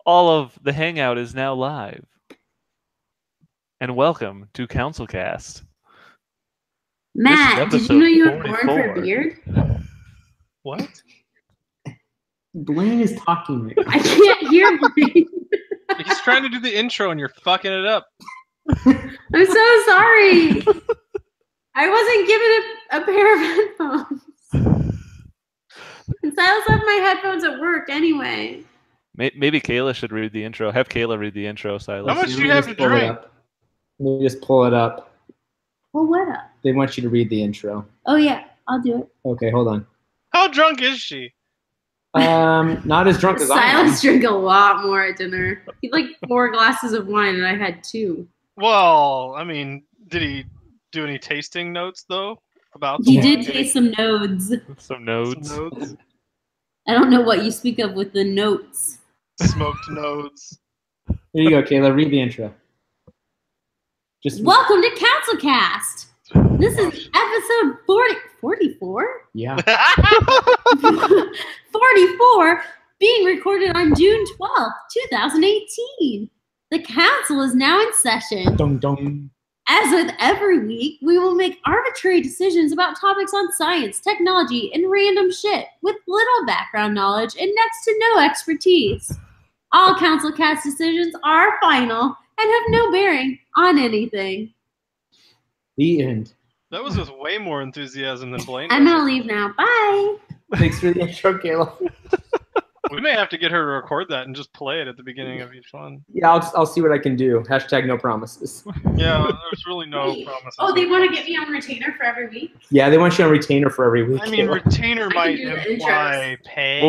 All of the Hangout is now live. And welcome to CouncilCast. Matt, did you know you were born for a beard? What? Blaine is talking right now. I can't hear Blaine. He's trying to do the intro and you're fucking it up. I'm so sorry. I wasn't given a pair of headphones. And Silas left my headphones at work anyway. Maybe Kayla should read the intro. Have Kayla read the intro, Silas. How much do you have to drink? Let me just pull it up. Well, what up? They want you to read the intro. Oh, yeah. I'll do it. Okay, hold on. How drunk is she? Not as drunk as I am. Silas drank a lot more at dinner. He had like 4 glasses of wine and I had 2. Well, I mean, did he do any tasting notes, though? He did taste some nodes. Some nodes. I don't know what you speak of with the notes. Smoked nodes. Here you go, Kayla. Read the intro. Welcome to CouncilCast. This is episode 44? Yeah. 44, being recorded on June 12th, 2018. The council is now in session. Dong dong. As with every week, we will make arbitrary decisions about topics on science, technology, and random shit with little background knowledge and next to no expertise. All CouncilCast decisions are final and have no bearing on anything. The end. That was with way more enthusiasm than Blaine. I'm gonna leave now. Bye. Thanks for the intro, Kayla. We may have to get her to record that and just play it at the beginning of each one. Yeah, I'll see what I can do. Hashtag no promises. Yeah, there's really no promises. Oh, they want to get me on retainer for every week? Yeah, they want you on retainer for every week. I mean, Kayla. retainer might imply pay.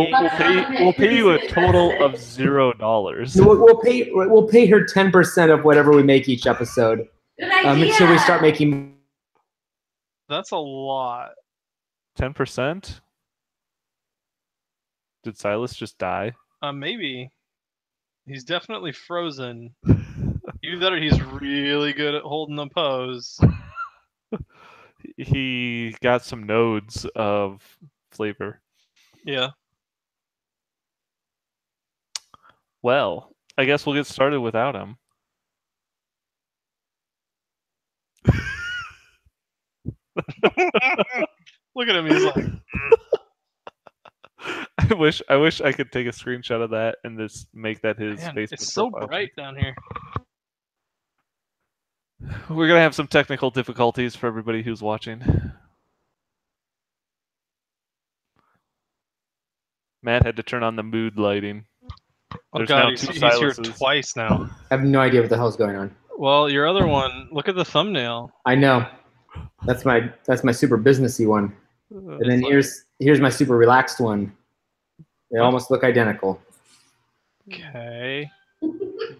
We'll pay you a total of $0. We'll pay her 10% of whatever we make each episode. Good idea. Until we start making. That's a lot. 10%? Did Silas just die? Maybe. He's definitely frozen. Either that or he's really good at holding the pose. He got some nodes of flavor. Yeah. Well, I guess we'll get started without him. Look at him, he's like... I wish I could take a screenshot of that and just make that his Facebook It's so profile. bright down here. We're gonna have some technical difficulties for everybody who's watching. Matt had to turn on the mood lighting. Oh There's god, now he's 2 here Silases. twice now. I have no idea what the hell's going on. Well, your other one, look at the thumbnail. I know. That's my super businessy one. And then here's my super relaxed one. They almost look identical. Okay.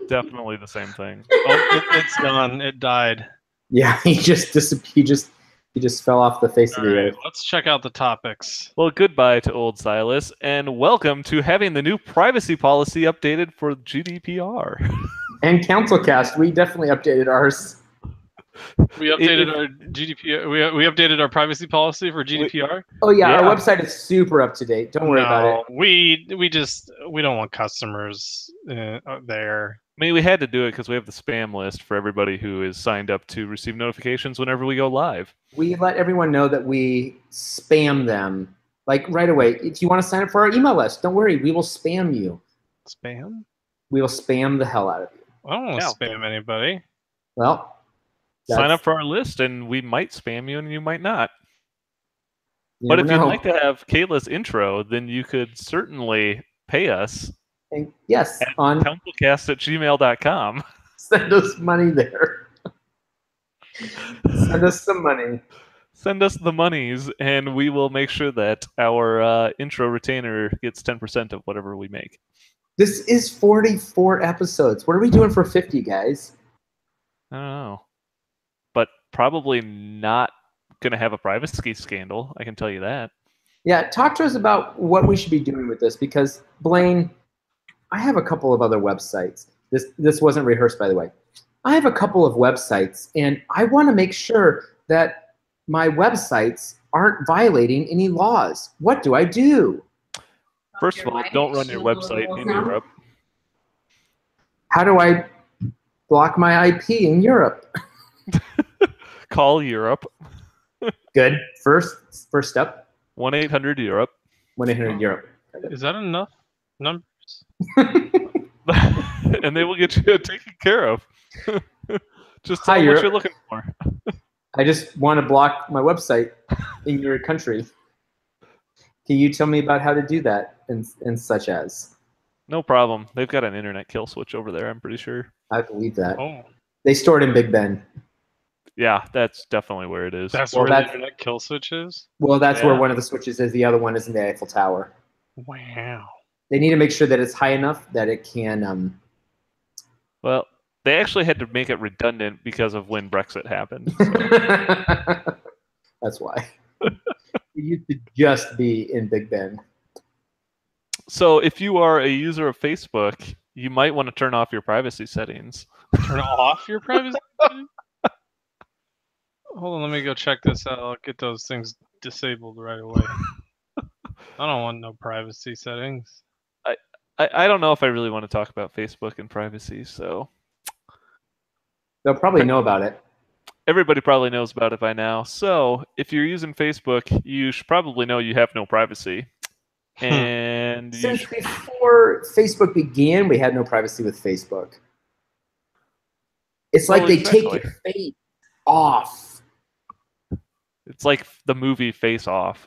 Definitely the same thing. Oh, it's gone. It died. Yeah, he just fell off the face of the earth. Let's check out the topics. Well, goodbye to old Silas, and welcome to having the new privacy policy updated for GDPR. And CouncilCast, we definitely updated ours. We updated our GDPR. We updated our privacy policy for GDPR. Oh yeah, our website is super up to date. Don't worry about it. We don't want customers there. I mean, we had to do it because we have the spam list for everybody who is signed up to receive notifications whenever we go live. We let everyone know that we spam them like right away. If you want to sign up for our email list, don't worry, we will spam you. Spam? We will spam the hell out of you. I don't want to spam anybody. Well. Sign up for our list, and we might spam you, and you might not. But if you'd like to have Kayla's intro, then you could certainly pay us. And yes, on councilcast@gmail.com. Send us money there. Send us some money. Send us the monies, and we will make sure that our intro retainer gets 10% of whatever we make. This is 44 episodes. What are we doing for 50, guys? I don't know. But probably not going to have a privacy scandal, I can tell you that. Yeah, talk to us about what we should be doing with this, because, Blaine, I have a couple of other websites. This wasn't rehearsed, by the way. I have a couple of websites, and I want to make sure that my websites aren't violating any laws. What do I do? First of all, don't run your website in Europe. How do I block my IP in Europe? Call Europe. Good. First step. 1-800-Europe. 1-800-Europe. Is that enough numbers? And they will get you taken care of. Just tell Hi, them what Europe. you're looking for. I just want to block my website in your country. Can you tell me about how to do that and such as? No problem. They've got an internet kill switch over there, I'm pretty sure. I believe that. Oh. They store it in Big Ben. Yeah, that's definitely where it is. That's where the internet kill switch is? Well, that's where one of the switches is. The other one is in the Eiffel Tower. Wow. They need to make sure that it's high enough that it can... Well, they actually had to make it redundant because of when Brexit happened. So. That's why. It used to just be in Big Ben. So if you are a user of Facebook, you might want to turn off your privacy settings. Turn off your privacy settings? Hold on, let me go check this out. I'll get those things disabled right away. I don't want no privacy settings. I don't know if I really want to talk about Facebook and privacy, so... They'll probably know about it. Everybody probably knows about it by now. So if you're using Facebook, you should probably know you have no privacy. And since before Facebook began, we had no privacy with Facebook. It's like they take your face off. It's like the movie Face Off.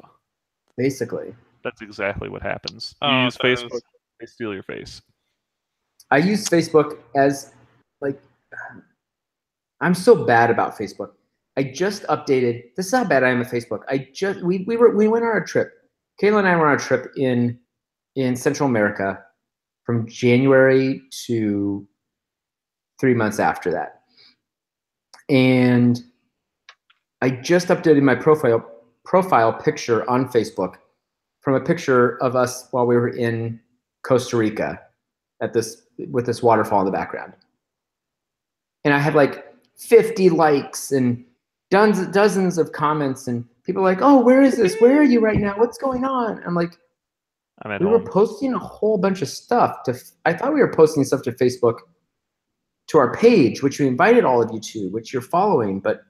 Basically. That's exactly what happens. You use Facebook, they steal your face. I use Facebook as, like, I'm so bad about Facebook. I just updated. This is how bad I am at Facebook. We went on a trip. Kayla and I were on a trip in Central America from January to 3 months after that. And I just updated my profile picture on Facebook from a picture of us while we were in Costa Rica with this waterfall in the background. And I had like 50 likes and dozens of comments, and people are like, oh, where is this? Where are you right now? What's going on? I'm like, we were posting a whole bunch of stuff I thought we were posting stuff to Facebook, to our page, which we invited all of you to, which you're following, but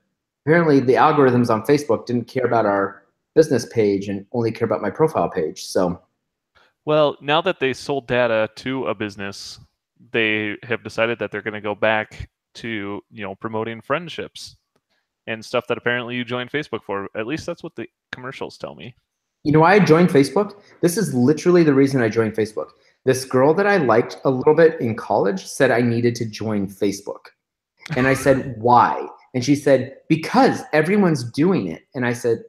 apparently the algorithms on Facebook didn't care about our business page and only care about my profile page. So, well, now that they sold data to a business, they have decided that they're going to go back to, promoting friendships and stuff that apparently you joined Facebook for. At least that's what the commercials tell me. You know why I joined Facebook? This is literally the reason I joined Facebook. This girl that I liked a little bit in college said I needed to join Facebook. And I said, why? And she said, because everyone's doing it. And I said,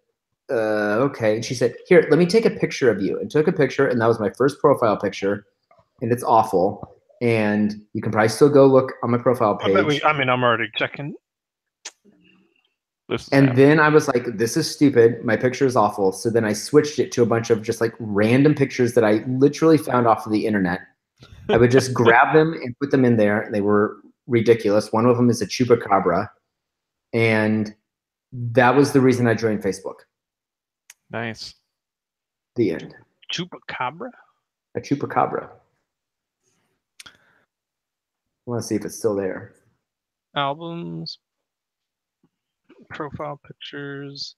okay. And she said, here, let me take a picture of you. And took a picture, and that was my first profile picture. And it's awful. And you can probably still go look on my profile page. I'm already checking. And then I was like, this is stupid. My picture is awful. So then I switched it to a bunch of just like random pictures that I literally found off of the internet. I would just grab them and put them in there. And they were ridiculous. One of them is a chupacabra. And that was the reason I joined Facebook. Nice. The end. Chupacabra? A chupacabra. I want to see if it's still there. Albums, profile pictures,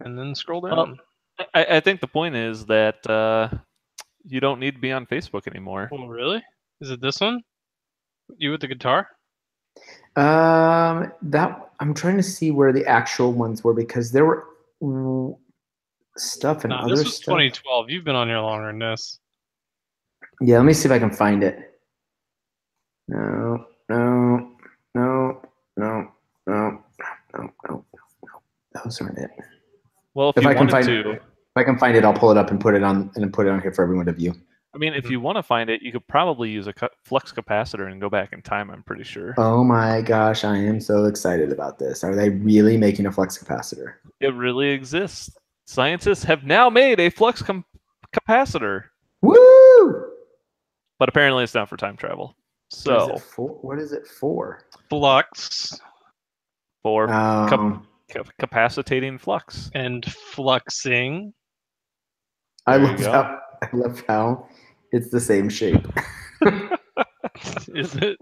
and then scroll down. Well, I think the point is that you don't need to be on Facebook anymore. Oh, really? Is it this one? You with the guitar? That I'm trying to see where the actual ones were, because there were stuff and other this was stuff. 2012. You've been on here longer than this. Yeah, let me see if I can find it. No. Those aren't it. Well, if I can find it, I'll pull it up and put it on here for everyone to view. I mean, if you want to find it, you could probably use a flux capacitor and go back in time, I'm pretty sure. Oh my gosh, I am so excited about this. Are they really making a flux capacitor? It really exists. Scientists have now made a flux capacitor. Woo! But apparently it's not for time travel. So what is it for? Flux. For capacitating flux. And fluxing. I love love how it's the same shape. Is it?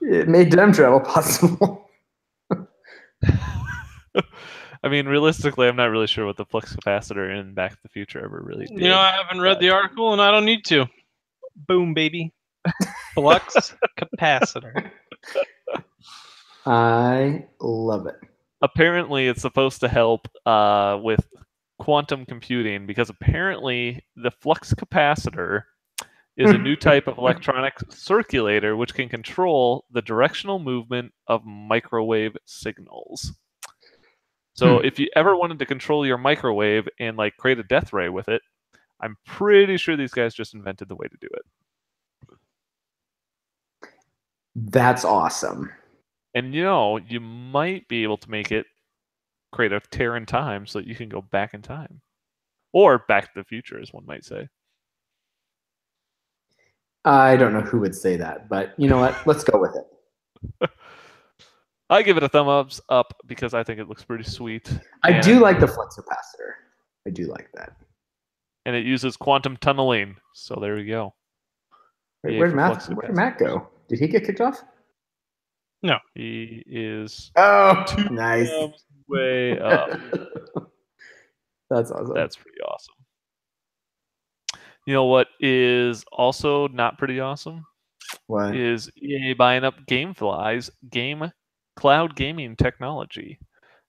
It made time travel possible. I mean, realistically, I'm not really sure what the flux capacitor in Back to the Future ever really did. You know, I haven't read the article, and I don't need to. Boom, baby. Flux capacitor. I love it. Apparently, it's supposed to help with quantum computing because apparently the flux capacitor is a new type of electronic circulator which can control the directional movement of microwave signals. So if you ever wanted to control your microwave and like create a death ray with it, I'm pretty sure these guys just invented the way to do it. That's awesome. And you know, you might be able to make it create a tear in time so that you can go back in time. Or back to the future, as one might say. I don't know who would say that, but you know what? Let's go with it. I give it a thumbs up because I think it looks pretty sweet. I do like the flux capacitor. I do like that. And it uses quantum tunneling. So there we go. Wait, Yay where for did flux Matt go? Did he get kicked off? No. He is Oh, two nice. thumbs way up. That's awesome. That's pretty awesome. You know what is also not pretty awesome? What? Is EA buying up GameFly's cloud gaming technology.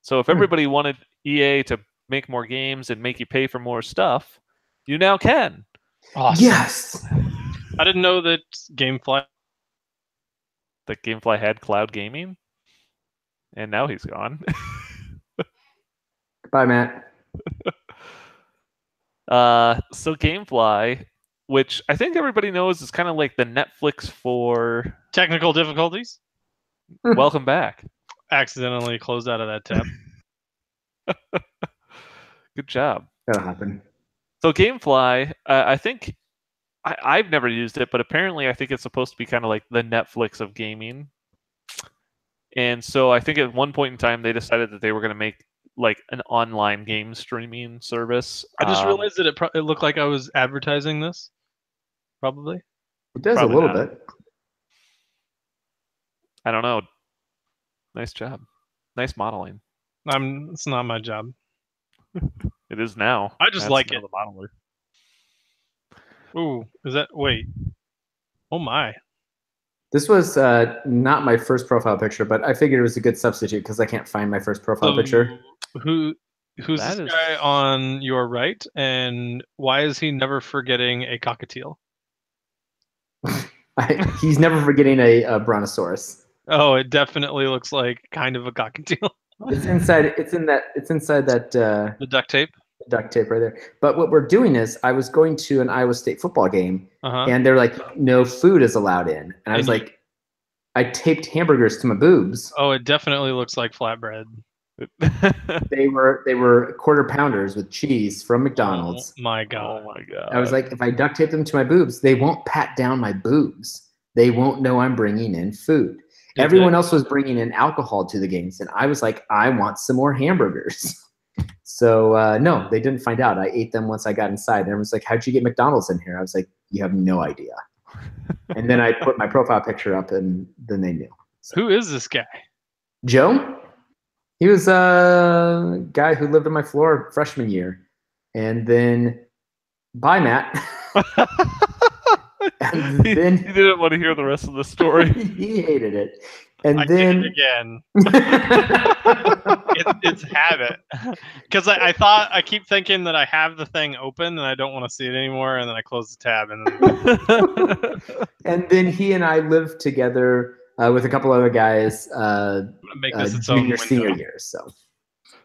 So if everybody wanted EA to make more games and make you pay for more stuff, you now can. Awesome. Yes. I didn't know that GameFly. That GameFly had cloud gaming, and now he's gone. Bye, Matt. So GameFly, which I think everybody knows is kind of like the Netflix for Technical difficulties. welcome back. Accidentally closed out of that tab. Good job. That'll happen. So GameFly, I think I've never used it, but apparently I think it's supposed to be kind of like the Netflix of gaming. And so I think at one point in time they decided that they were going to make like an online game streaming service. I just realized that it looked like I was advertising this. Probably. It does Probably a little not. bit. I don't know. Nice job. Nice modeling. It's not my job. It is now. I just That's like now it. the modeler. Ooh, is that? Wait. Oh my. This was not my first profile picture, but I figured it was a good substitute because I can't find my first profile picture. Who's That this is- guy on your right, and why is he never forgetting a cockatiel? He's never forgetting a brontosaurus. Oh, it definitely looks like kind of a cockatiel. It's inside. It's inside that The duct tape. duct tape right there. But what we're doing is, I was going to an Iowa State football game, Uh-huh. and they're like, "No food is allowed in," and I was And like, I taped hamburgers to my boobs. Oh, it definitely looks like flatbread. They were quarter pounders with cheese from McDonald's. Oh my god. Oh my god. I was like, if I duct tape them to my boobs, they won't pat down my boobs. They won't know I'm bringing in food. Did Everyone they? else was bringing in alcohol to the games, and I was like, I want some more hamburgers. So no, they didn't find out. I ate them once I got inside. And everyone's like, how'd you get McDonald's in here? I was like, you have no idea. And then I put my profile picture up, and then they knew. Who is this guy? Joe? He was a guy who lived on my floor freshman year. And then, bye, Matt. And he then didn't want to hear the rest of the story. he hated it. And I then did it again. It's habit. Because I keep thinking that I have the thing open and I don't want to see it anymore, and then I close the tab and then and then he and I lived together with a couple other guys make this its own junior, window. senior years. So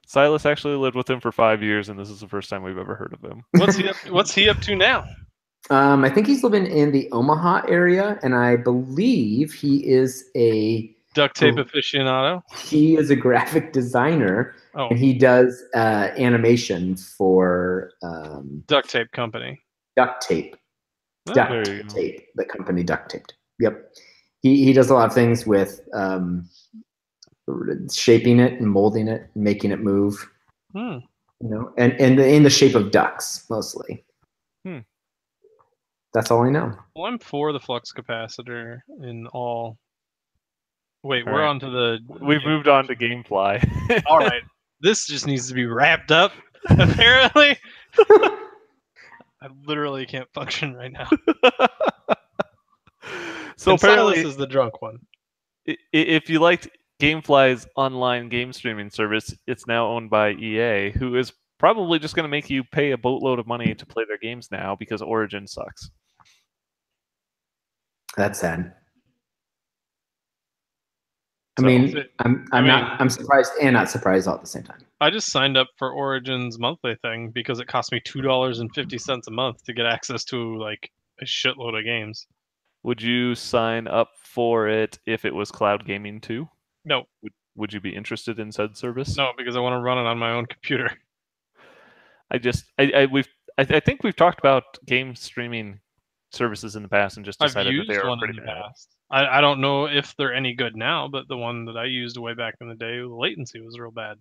Silas actually lived with him for 5 years, and this is the first time we've ever heard of him. What's he up to now? I think he's living in the Omaha area, and I believe he is a Duct tape aficionado. He is a graphic designer, Oh, and he does animation for duct tape company. Duct Tape. Oh, there you Duct go. Tape, the company Duct Taped. Yep. He does a lot of things with shaping it and molding it, and making it move. Hmm. You know, and in the shape of ducks mostly. That's all I know. Well, I'm for the flux capacitor in all. Wait, All we're right. on to the. We've moved on to GameFly. All right, this just needs to be wrapped up. Apparently, I literally can't function right now. So And apparently, Silas is the drunk one. if you liked GameFly's online game streaming service, it's now owned by EA, who is probably just going to make you pay a boatload of money to play their games now because Origin sucks. That's sad. I So, mean, I'm surprised and not surprised all at the same time. I just signed up for Origin's monthly thing because it cost me $2.50 a month to get access to like a shitload of games. Would you sign up for it if it was cloud gaming too? No, Would you be interested in said service? no, because I want to run it on my own computer. I think we've talked about game streaming services in the past and just I've decided that used they are one pretty in the bad. past. I don't know if they're any good now, but the one that I used way back in the day, the latency was real bad.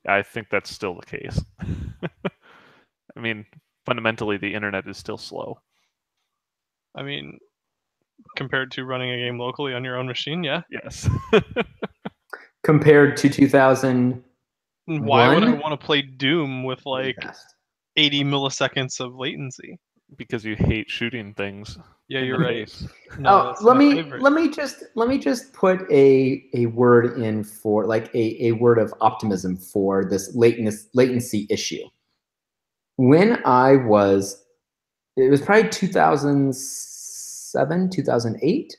I think that's still the case. I mean, fundamentally, the internet is still slow. I mean, compared to running a game locally on your own machine, yeah. Yes. Compared to 2000, Why would I One? want to play Doom with like 80 milliseconds of latency? Because you hate shooting things. Yeah, in you're the right. face. No, that's let my me favorite. let me just put a word in for like a word of optimism for this latency issue. When it was probably 2007, 2008.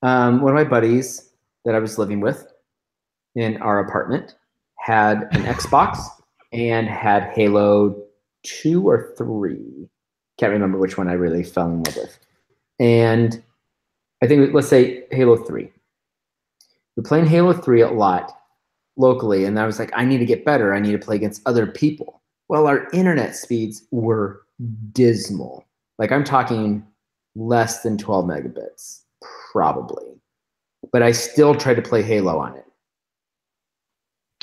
One of my buddies that I was living with in our apartment had an Xbox and had Halo 2 or 3. Can't remember which one I really fell in love with. And I think, let's say Halo 3. We're playing Halo 3 a lot locally, and I was like, I need to get better. I need to play against other people. Well, our internet speeds were dismal. Like, I'm talking less than 12 megabits, probably. But I still tried to play Halo on it.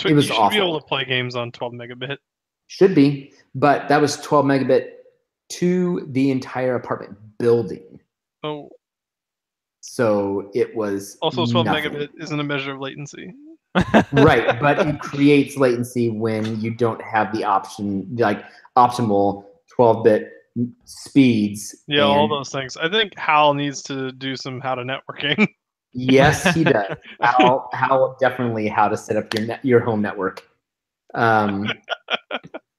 It was You should awful. be able to play games on 12 megabit. Should be, but that was 12 megabit to the entire apartment building. Oh, So it was also 12 nothing. megabit isn't a measure of latency. Right, but it creates latency when you don't have the option, like optimal 12-bit speeds. Yeah, all those things. I think Hal needs to do some how to networking. Yes, he does. How definitely how to set up your home network.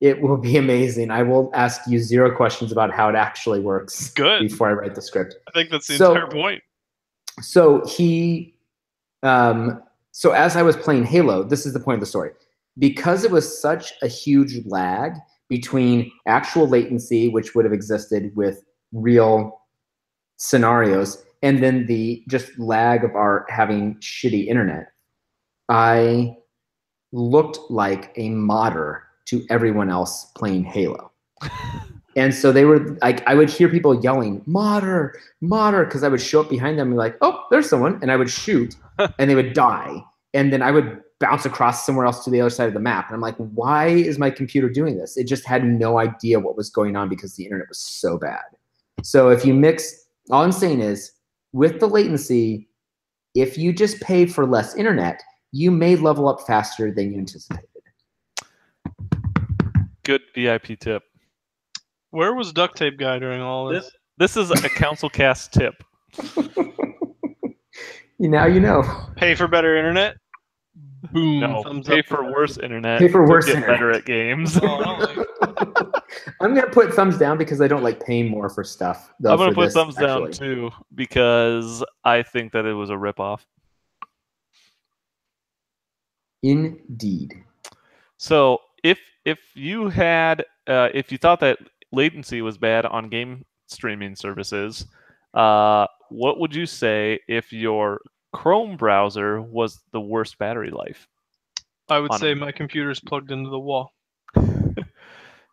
It will be amazing. I will ask you 0 questions about how it actually works. Good. Before I write the script. I think that's the entire point. So so as I was playing Halo, this is the point of the story. Because it was such a huge lag between actual latency, which would have existed with real scenarios, and then the just lag of our having shitty internet, I looked like a modder to everyone else playing Halo. And so they were like, I would hear people yelling, modder, because I would show up behind them and be like, oh, there's someone. And I would shoot and they would die. And then I would bounce across somewhere else to the other side of the map. And I'm like, why is my computer doing this? It just had no idea what was going on because the internet was so bad. So if you mix, all I'm saying is with the latency, if you just pay for less internet, you may level up faster than you anticipated. Good VIP tip. Where was Duct Tape Guy during all this? This is a CouncilCast tip. Now you know. Pay for better internet? Boom. No, thumbs pay up for worse internet. Pay for worse to get internet. better at games. Oh, I don't like- I'm gonna put thumbs down because I don't like paying more for stuff. Though, I'm gonna for put this, thumbs down actually. too because I think that it was a ripoff. Indeed. So if you had if you thought that latency was bad on game streaming services, what would you say if your Chrome browser was the worst battery life? I would say my computer's plugged into the wall.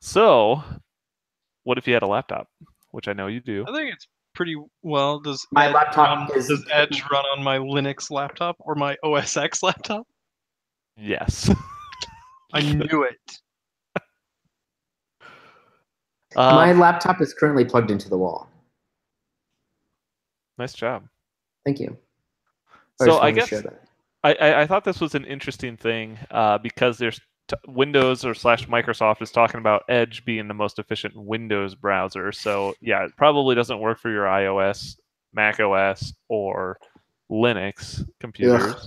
So, what if you had a laptop, which I know you do? I think it's pretty well. Does My Edge laptop run, is- does Edge run on my Linux laptop or my OS X laptop? Yes. I knew it. My laptop is currently plugged into the wall. Nice job. Thank you. So I wanted to guess share that. I thought this was an interesting thing because there's Windows or / Microsoft is talking about Edge being the most efficient Windows browser. So yeah, it probably doesn't work for your iOS, Mac OS, or Linux computers. Ugh.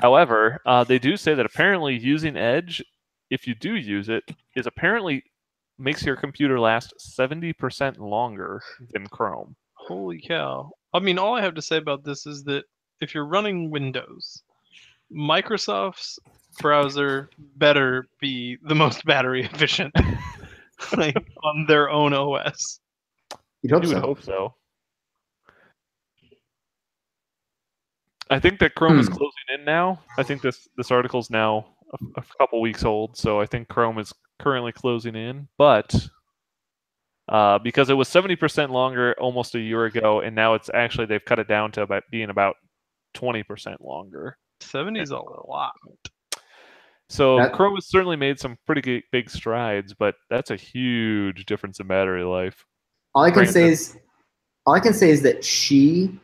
However, they do say that apparently using Edge, if you do use it, is apparently makes your computer last 70% longer than Chrome. Holy cow. I mean, all I have to say about this is that if you're running Windows, Microsoft's browser better be the most battery efficient like, on their own OS. You'd hope You would so. hope so. I think that Chrome is closing in now. I think this article's now a couple weeks old, so I think Chrome is currently closing in. But because it was 70% longer almost a year ago, and now it's actually they've cut it down to being about 20% longer. 70 is a lot. So Chrome has certainly made some pretty big strides, but that's a huge difference in battery life. All I can say is that she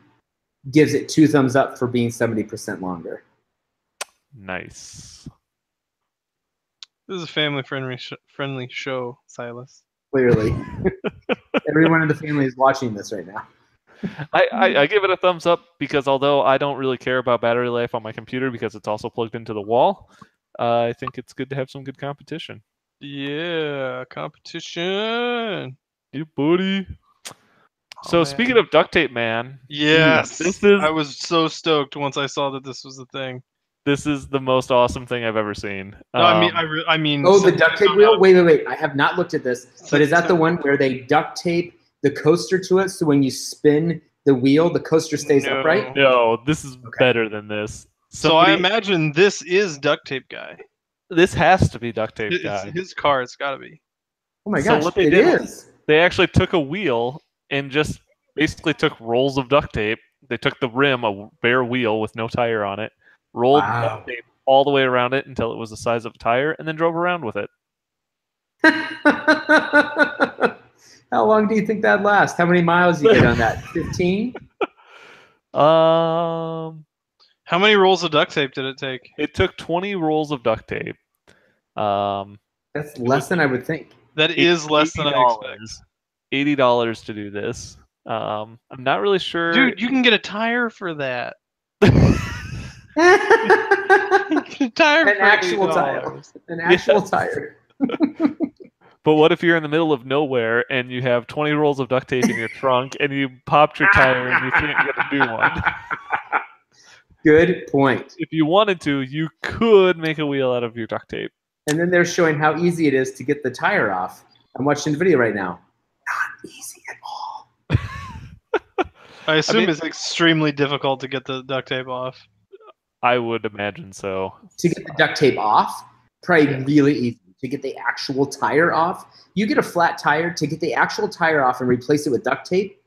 gives it 2 thumbs up for being 70% longer. Nice. This is a family-friendly show, Silas. Clearly. Everyone in the family is watching this right now. I give it a thumbs up because although I don't really care about battery life on my computer because it's also plugged into the wall, I think it's good to have some good competition. Yeah, competition. You buddy. So speaking of duct tape, man. Yes. This is. I was so stoked once I saw that this was the thing. This is the most awesome thing I've ever seen. No, I mean. Oh, the duct tape wheel? Wait. I have not looked at this. But is that the one where they duct tape the coaster to it so when you spin the wheel, the coaster stays upright? No, this is better than this. So I imagine this is duct tape guy. This has to be duct tape guy. It's his car. It's got to be. Oh my gosh, it is. They actually took a wheel and just basically took rolls of duct tape. They took the rim, a bare wheel with no tire on it, rolled duct tape all the way around it until it was the size of a tire, and then drove around with it. How long do you think that lasts? How many miles do you get on that? 15? How many rolls of duct tape did it take? It took 20 rolls of duct tape. That's less than I would think. That is less than I expect. $80 to do this. I'm not really sure. Dude, you can get a tire for that. An actual tire. An actual tire. But what if you're in the middle of nowhere and you have 20 rolls of duct tape in your trunk and you popped your tire and you can't get a new one? Good point. If you wanted to, you could make a wheel out of your duct tape. And then they're showing how easy it is to get the tire off. I'm watching the video right now. Not easy at all. I assume it's extremely difficult to get the duct tape off. I would imagine so. To get the duct tape off, probably really easy. To get the actual tire off, you get a flat tire. To get the actual tire off and replace it with duct tape,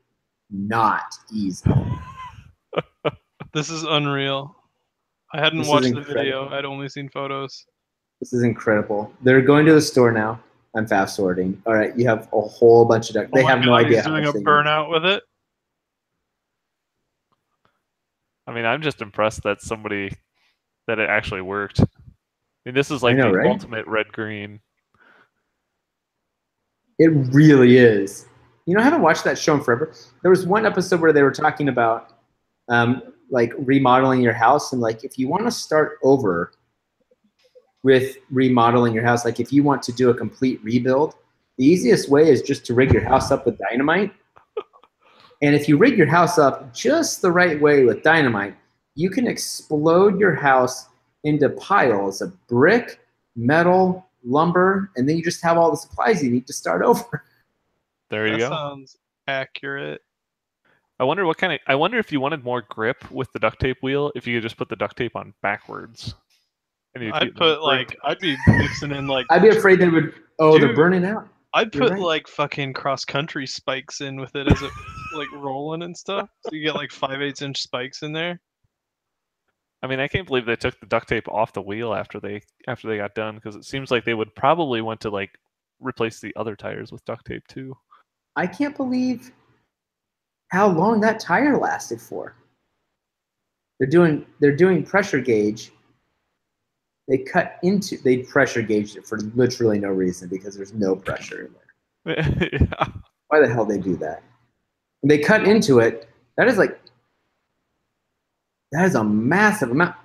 not easy. This is unreal. I hadn't watched the video. I'd only seen photos. This is incredible. They're going to the store now. I'm fast forwarding. All right, you have a whole bunch of duct. They have no idea. He's doing a burnout with it. I mean, I'm just impressed that it actually worked. I mean, this is like the ultimate red-green. It really is. You know, I haven't watched that show in forever. There was one episode where they were talking about like remodeling your house, and like if you want to start over with remodeling your house, like if you want to do a complete rebuild, the easiest way is just to rig your house up with dynamite. And if you rig your house up just the right way with dynamite, you can explode your house into piles of brick, metal, lumber, and then you just have all the supplies you need to start over. There you go. That sounds accurate. I wonder if you wanted more grip with the duct tape wheel, if you could just put the duct tape on backwards. I'd be mixing in like. I'd be afraid they would. Oh, they're burning out. I'd put like fucking cross country spikes in with it as it like rolling and stuff. So you get like 5/8" spikes in there. I mean, I can't believe they took the duct tape off the wheel after they got done, because it seems like they would probably want to like replace the other tires with duct tape too. I can't believe how long that tire lasted for. They're doing pressure gauge. They pressure gauged it for literally no reason because there's no pressure in there. Yeah. Why the hell they do that? And they cut into it. That is a massive amount.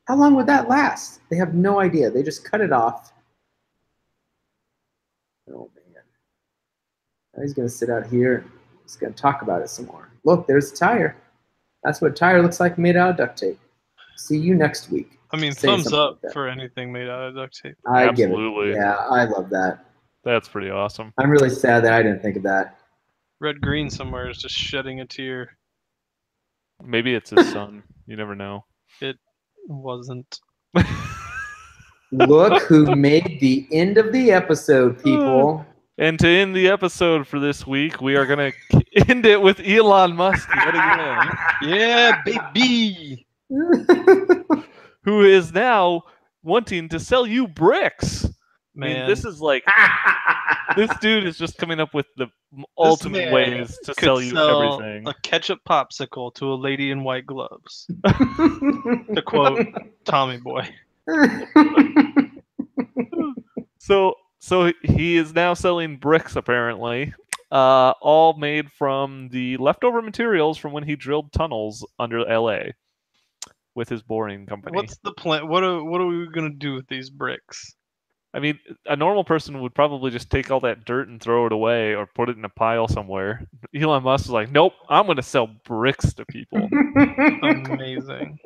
How long would that last? They have no idea. They just cut it off. Oh man. Now he's gonna sit out here. He's gonna talk about it some more. Look, there's a tire. That's what a tire looks like made out of duct tape. See you next week. I mean, Say thumbs something up like that. for anything made out of duct tape. I give it. Absolutely. Yeah, I love that. That's pretty awesome. I'm really sad that I didn't think of that. Red Green somewhere is just shedding a tear. Maybe it's his son. You never know. It wasn't. Look who made the end of the episode, people. And to end the episode for this week, we are going to end it with Elon Musk yet again, Yeah, baby. who is now wanting to sell you bricks. Man, I mean, this is like, this dude is just coming up with the ultimate man ways to could sell you sell everything. a ketchup popsicle to a lady in white gloves. To quote Tommy Boy. So he is now selling bricks, apparently, all made from the leftover materials from when he drilled tunnels under LA with his boring company. What's the plan? What are we gonna do with these bricks? I mean, a normal person would probably just take all that dirt and throw it away or put it in a pile somewhere. Elon Musk is like, nope, I'm going to sell bricks to people. Amazing.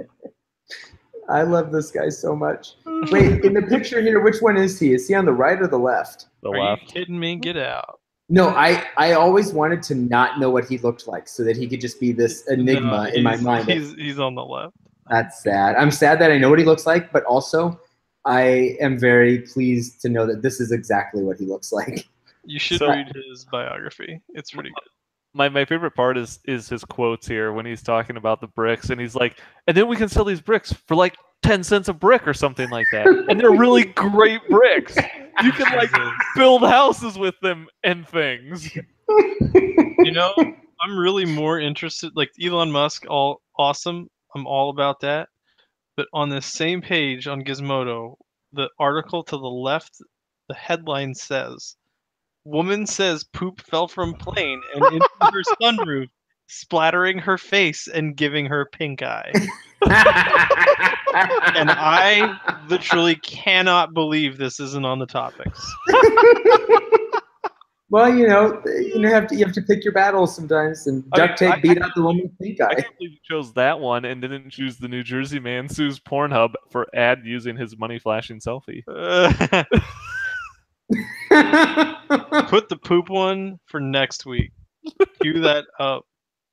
I love this guy so much. Wait, in the picture here, which one is he? Is he on the right or the left? The Are left. you kidding me? Get out. No, I always wanted to not know what he looked like so that he could just be this enigma in my mind. He's on the left. That's sad. I'm sad that I know what he looks like, but also I am very pleased to know that this is exactly what he looks like. You should So- read his biography. It's pretty good. My favorite part is his quotes here when he's talking about the bricks, and he's like, and then we can sell these bricks for like 10 cents a brick or something like that. And they're really great bricks. You can like build houses with them and things. You know, I'm really more interested. Like Elon Musk, all awesome. I'm all about that. But on this same page on Gizmodo, the article to the left, the headline says, "Woman says poop fell from plane and into her sunroof, splattering her face and giving her pink eye." And I literally cannot believe this isn't on the topics. Well, you have to pick your battles sometimes, and duct tape beat out the woman's pink I eye. can't believe you chose that one and didn't choose the New Jersey man sues Pornhub for ad using his money flashing selfie. Put the poop one for next week. Cue that up.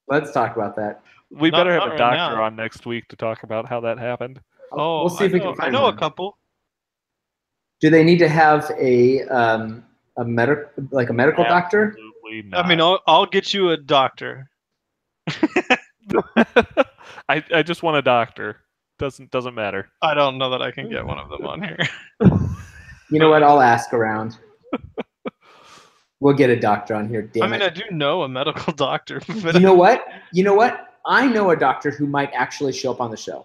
Let's talk about that. We Not- better have not a right doctor now. on next week to talk about how that happened. Oh, we'll see if we can I find know one. a couple. Do they need to have a medical doctor? Absolutely not. I mean, I'll get you a doctor. I just want a doctor. Doesn't matter. I don't know that I can get one of them on here. You know what? I'll ask around. We'll get a doctor on here. Damn I mean, it. I do know a medical doctor, but You know what? I know a doctor who might actually show up on the show.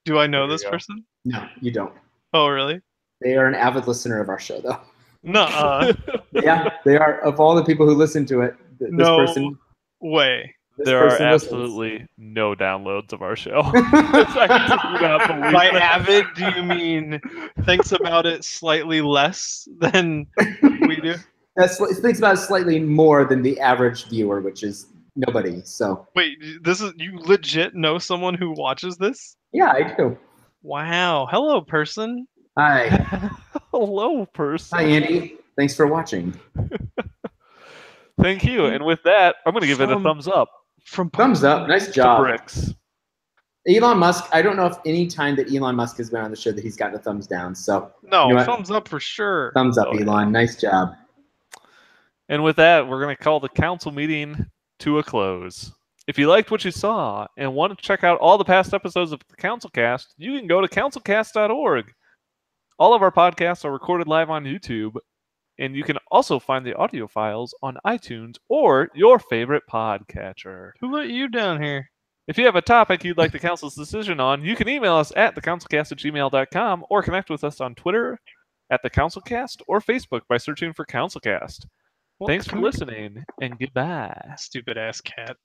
do I know There you this go. person? No, you don't. Oh, really? They are an avid listener of our show, though. No, Yeah, they are. Of all the people who listen to it, this No. person. way. This There are person listens. absolutely no downloads of our show. I do not believe By that. avid, do you mean thinks about it slightly less than we do? Thinks about it slightly more than the average viewer, which is nobody. So Wait, you legit know someone who watches this? yeah, I do. Wow. Hello, person. Hi, Hello, person. hi, Andy. Thanks for watching. Thank you. And with that, I'm going to give it a From- thumbs up From Thumbs up. Nice to job. bricks. Elon Musk. I don't know if any time that Elon Musk has been on the show that he's gotten a thumbs down. So No, You know what? thumbs up for sure. thumbs up, Oh, yeah. Elon. Nice job. And with that, we're going to call the council meeting to a close. If you liked what you saw and want to check out all the past episodes of the CouncilCast, you can go to councilcast.org. All of our podcasts are recorded live on YouTube. And you can also find the audio files on iTunes or your favorite podcatcher. Who let you down here? If you have a topic you'd like the council's decision on, you can email us at thecouncilcast@gmail.com or connect with us on Twitter at thecouncilcast or Facebook by searching for CouncilCast. Well, Thanks for come here. listening, and goodbye. Stupid ass cat.